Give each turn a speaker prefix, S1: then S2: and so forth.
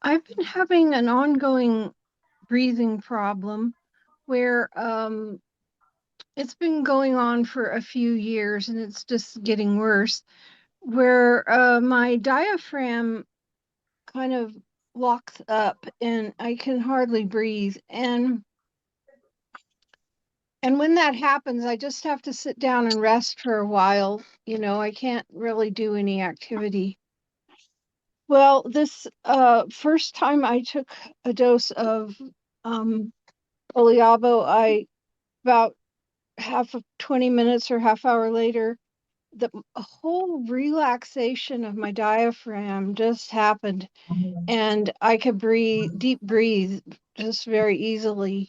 S1: I've been having an ongoing breathing problem where it's been going on for a few years and it's just getting worse, where my diaphragm kind of locks up and I can hardly breathe. And when that happens, I just have to sit down and rest for a while. I can't really do any activity. Well, this first time I took a dose of um, Oleavo, I about half of 20 minutes or half hour later, the whole relaxation of my diaphragm just happened, and I could breathe, deep breathe, just very easily.